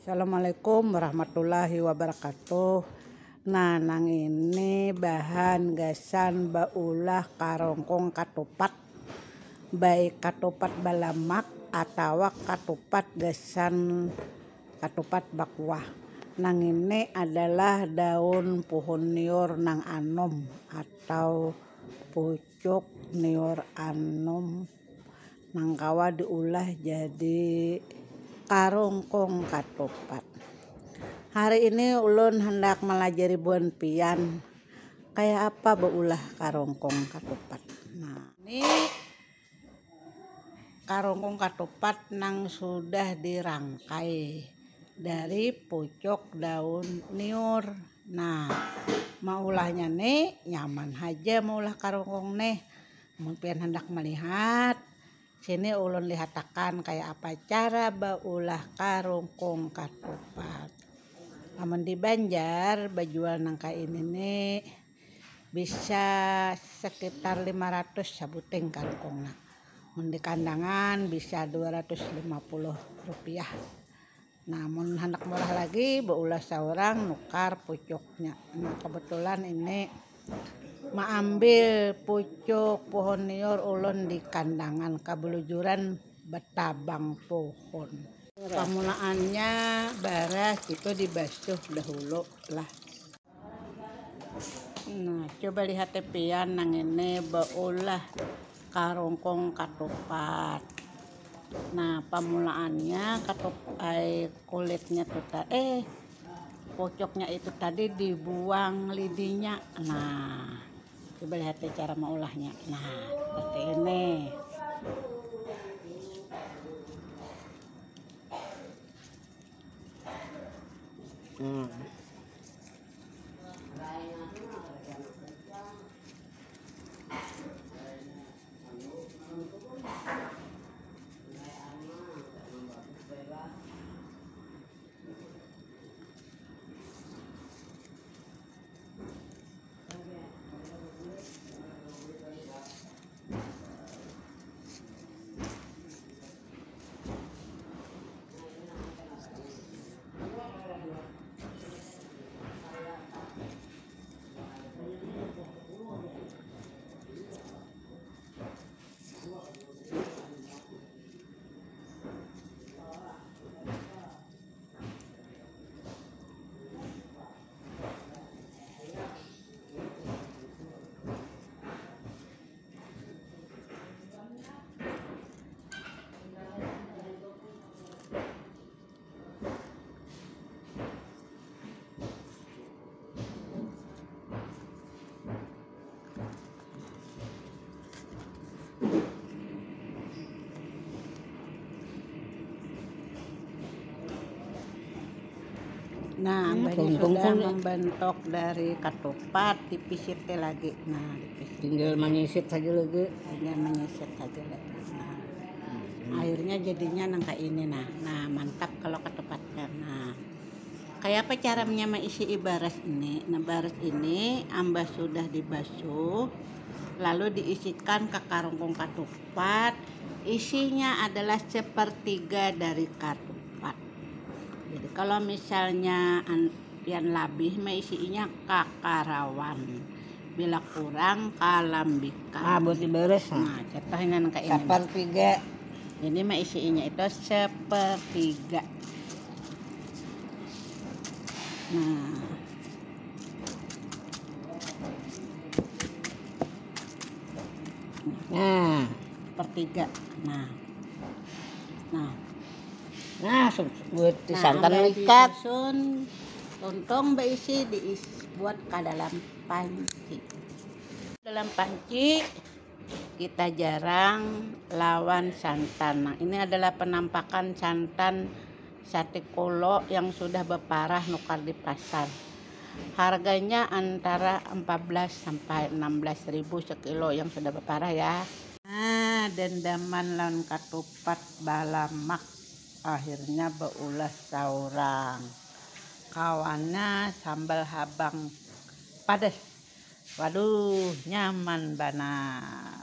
Assalamualaikum warahmatullahi wabarakatuh. Nah, nang ini bahan gasan baulah karongkong katupat, baik katupat balamak atau katupat gasan katupat bakuah. Nang ini adalah daun pohon nior nang anom atau pucuk nior anom nang kawa diolah jadi karongkong katupat. Hari ini ulun hendak melajari buan pian kayak apa beulah karongkong katupat. Nah, ini karongkong katupat nang sudah dirangkai dari pucuk daun nior. Nah, maulahnya nih nyaman aja maulah karongkong nih. Mungkin hendak melihat sini ulun lihatakan kayak apa cara baulah karongkong katupat. Amun di Banjar bajual nangka ini nih bisa sekitar 500 sabuting karongkongna. Mun di kandangan bisa 250 rupiah. Nah, mun hendak murah lagi baulah seorang nukar pucuknya. Nah, kebetulan ini ambil pucuk pohon nior ulun di kandangan kabelujuran betabang pohon. Pemulaannya baras itu dibasuh dahulu lah. Nah, coba lihat tepian nang ini baulah karongkong katupat. Nah, pemulaannya kulitnya tuh pucuknya itu tadi dibuang lidinya. Nah, coba lihat cara maulahnya. Nah, seperti ini. Nah, baju sudah membentuk dari katupat, dipisit lagi. Nah, dipisit. Tinggal menyisit saja lagi. Tinggal menyisit saja lagi. Nah, akhirnya jadinya nangka ini. Nah, mantap kalau ketupatnya. Nah, kayak apa caranya mengisi baras ini? Nah, baras ini ambas sudah dibasuh, lalu diisikan ke karongkong katupat. Isinya adalah sepertiga dari katupat. Jadi kalau misalnya pian labih isinya kakarawan, bila kurang kalambikan. Buat diberes. Nah, contohnya kayak ini. Sepertiga. Ini isinya itu sepertiga. Nah, sepertiga. Nah, buat santan ikat. Lontong berisi buat ke dalam panci. Dalam panci kita jarang lawan santan. Nah, ini adalah penampakan santan sate kolo yang sudah berparah nukar di pasar. Harganya antara 14 sampai 16 ribu sekilo yang sudah berparah ya. Nah, dendaman lawan katupat balamak akhirnya beulah saurang. Kawannya sambal habang padas. Waduh, nyaman banget.